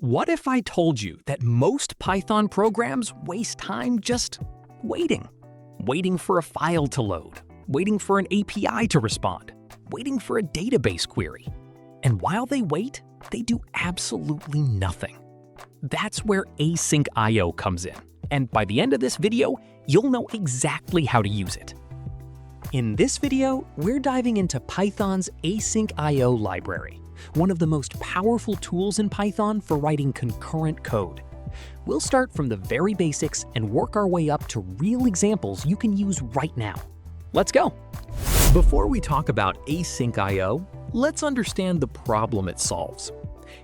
What if I told you that most Python programs waste time just waiting? Waiting for a file to load, waiting for an API to respond, waiting for a database query. And while they wait, they do absolutely nothing. That's where async.io comes in. And by the end of this video, you'll know exactly how to use it. In this video, we're diving into Python's async.io library, one of the most powerful tools in Python for writing concurrent code. We'll start from the very basics and work our way up to real examples you can use right now. Let's go. Before we talk about async.io, let's understand the problem it solves.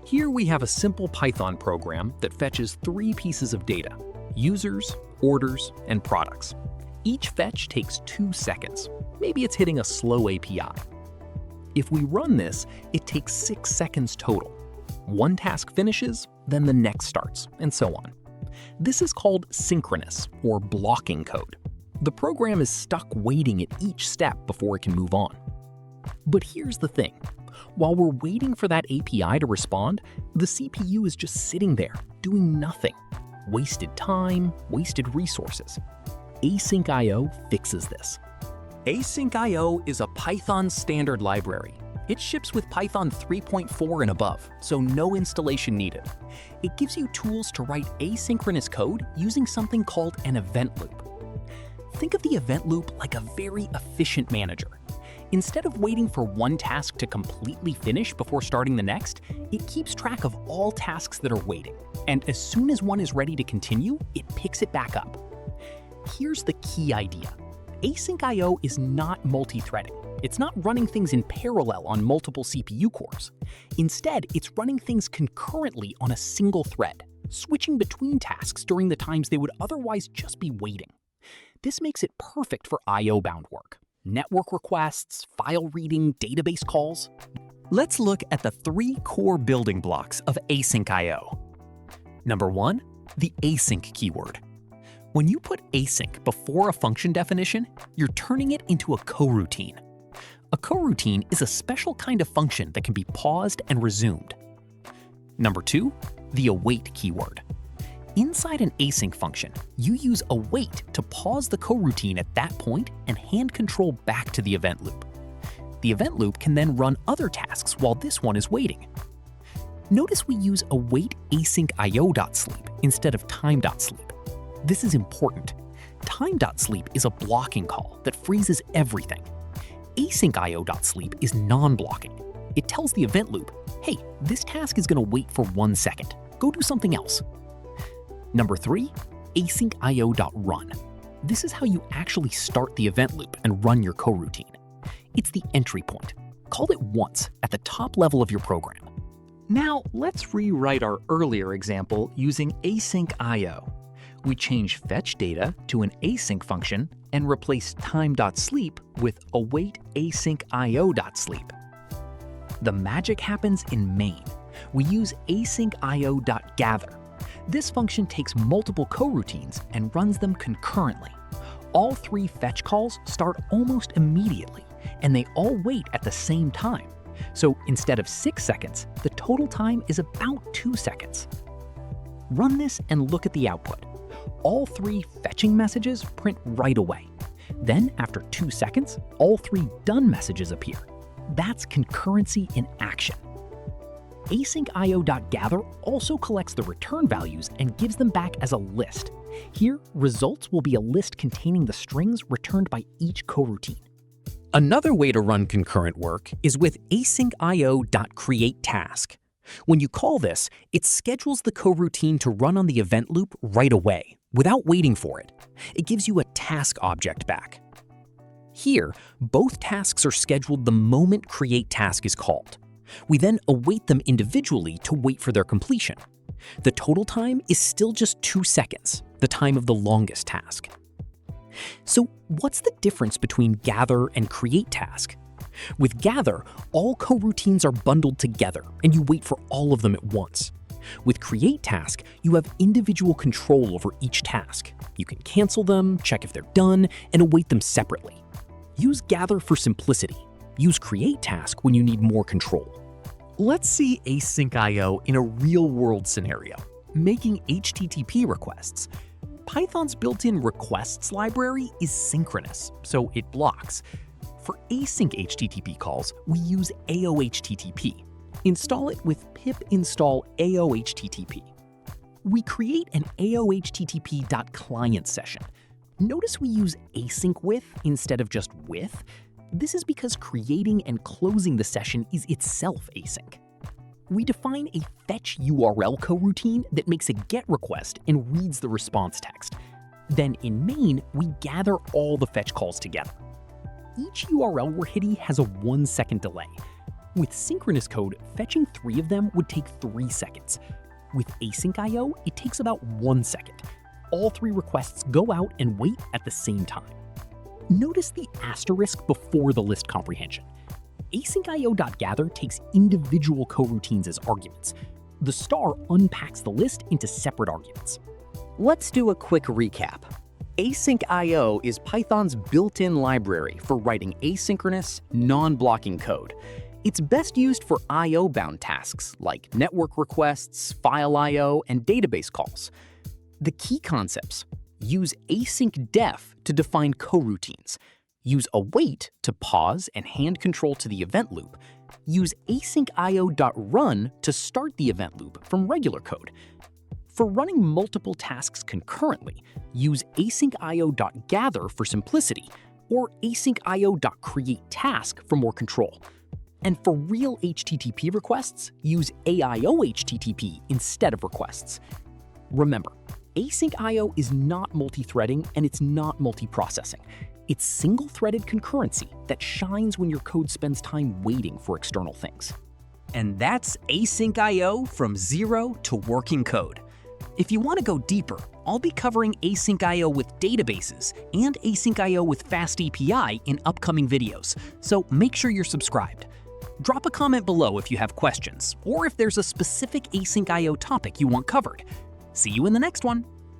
Here we have a simple Python program that fetches three pieces of data: users, orders, and products. Each fetch takes 2 seconds. Maybe it's hitting a slow API. If we run this, it takes 6 seconds total. One task finishes, then the next starts, and so on. This is called synchronous, or blocking code. The program is stuck waiting at each step before it can move on. But here's the thing. While we're waiting for that API to respond, the CPU is just sitting there, doing nothing. Wasted time, wasted resources. Async.io fixes this. Async.io is a Python standard library. It ships with Python 3.4 and above, so no installation needed. It gives you tools to write asynchronous code using something called an event loop. Think of the event loop like a very efficient manager. Instead of waiting for one task to completely finish before starting the next, it keeps track of all tasks that are waiting. And as soon as one is ready to continue, it picks it back up. Here's the key idea. Async.io is not multi-threading. It's not running things in parallel on multiple CPU cores. Instead, it's running things concurrently on a single thread, switching between tasks during the times they would otherwise just be waiting. This makes it perfect for I/O-bound work: network requests, file reading, database calls. Let's look at the 3 core building blocks of async.io. Number 1, the async keyword. When you put async before a function definition, you're turning it into a coroutine. A coroutine is a special kind of function that can be paused and resumed. Number 2, the await keyword. Inside an async function, you use await to pause the coroutine at that point and hand control back to the event loop. The event loop can then run other tasks while this one is waiting. Notice we use await async.io.sleep instead of time.sleep. This is important. Time.sleep is a blocking call that freezes everything. Async.io.sleep is non-blocking. It tells the event loop, hey, this task is going to wait for 1 second. Go do something else. Number 3, async.io.run. This is how you actually start the event loop and run your coroutine. It's the entry point. Call it once at the top level of your program. Now, let's rewrite our earlier example using async.io. We change fetch data to an async function and replace time.sleep with await async.io.sleep. The magic happens in main. We use asyncio.gather. This function takes multiple coroutines and runs them concurrently. All 3 fetch calls start almost immediately, and they all wait at the same time. So instead of 6 seconds, the total time is about 2 seconds. Run this and look at the output. All 3 fetching messages print right away. Then, after 2 seconds, all 3 done messages appear. That's concurrency in action. Async.io.gather also collects the return values and gives them back as a list. Here, results will be a list containing the strings returned by each coroutine. Another way to run concurrent work is with async.io.createTask. When you call this, it schedules the coroutine to run on the event loop right away, without waiting for it. It gives you a task object back. Here, both tasks are scheduled the moment createTask is called. We then await them individually to wait for their completion. The total time is still just 2 seconds, the time of the longest task. So what's the difference between gather and createTask? With gather, all coroutines are bundled together and you wait for all of them at once. With createTask, you have individual control over each task. You can cancel them, check if they're done, and await them separately. Use gather for simplicity. Use createTask when you need more control. Let's see async I/O in a real-world scenario, making HTTP requests. Python's built-in requests library is synchronous, so it blocks. For async HTTP calls, we use aiohttp. Install it with pip install aiohttp. We create an aiohttp.client session. Notice we use async with instead of just with. This is because creating and closing the session is itself async. We define a fetch URL coroutine that makes a GET request and reads the response text. Then in main, we gather all the fetch calls together. Each URL we're hitting has a 1-second delay. With synchronous code, fetching 3 of them would take 3 seconds. With async I/O, it takes about 1 second. All 3 requests go out and wait at the same time. Notice the asterisk before the list comprehension. asyncio.gather takes individual coroutines as arguments. The star unpacks the list into separate arguments. Let's do a quick recap. Async I/O is Python's built-in library for writing asynchronous, non-blocking code. It's best used for I/O-bound tasks like network requests, file I/O, and database calls. The key concepts: use async def to define coroutines, use await to pause and hand control to the event loop, use async io.run to start the event loop from regular code. For running multiple tasks concurrently, use async io.gather for simplicity, or async io.createTask for more control. And for real HTTP requests, use aiohttp instead of requests. Remember, async I/O is not multi-threading and it's not multi-processing. It's single-threaded concurrency that shines when your code spends time waiting for external things. And that's async I/O from zero to working code. If you want to go deeper, I'll be covering async I/O with databases and async I/O with Fast API in upcoming videos, so make sure you're subscribed. Drop a comment below if you have questions, or if there's a specific async I/O topic you want covered. See you in the next one.